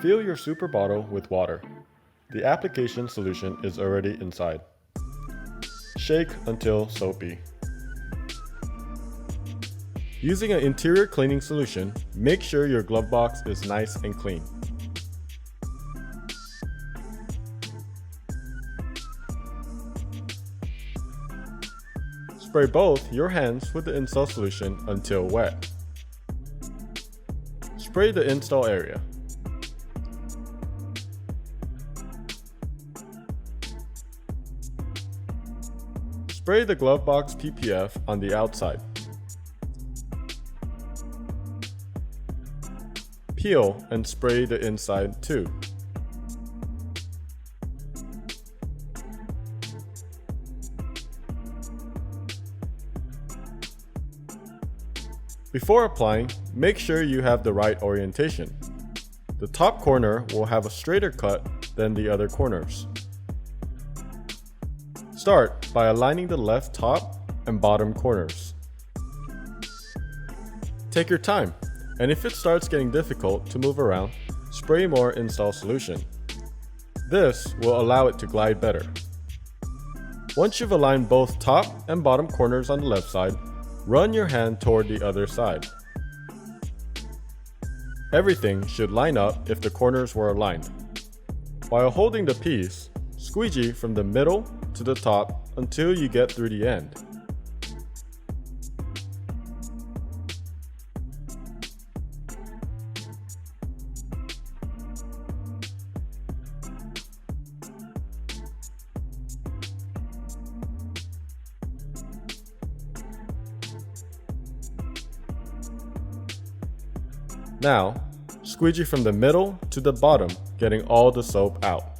Fill your super bottle with water. The application solution is already inside. Shake until soapy. Using an interior cleaning solution, make sure your glove box is nice and clean. Spray both your hands with the install solution until wet. Spray the install area. Spray the Glovebox PPF on the outside. Peel and spray the inside too. Before applying, make sure you have the right orientation. The top corner will have a straighter cut than the other corners. Start by aligning the left top and bottom corners. Take your time, and if it starts getting difficult to move around, spray more install solution. This will allow it to glide better. Once you've aligned both top and bottom corners on the left side, run your hand toward the other side. Everything should line up if the corners were aligned. While holding the piece, squeegee from the middle to the top until you get through the end. Now, squeegee from the middle to the bottom, getting all the soap out.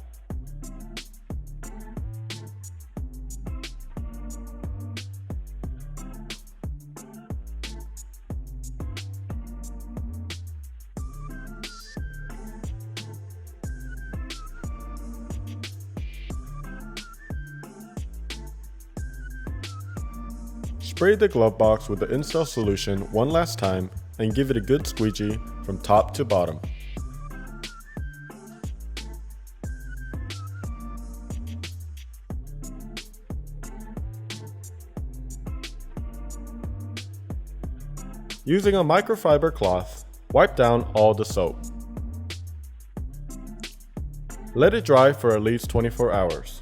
Spray the glove box with the install solution one last time and give it a good squeegee from top to bottom. Using a microfiber cloth, wipe down all the soap. Let it dry for at least 24 hours.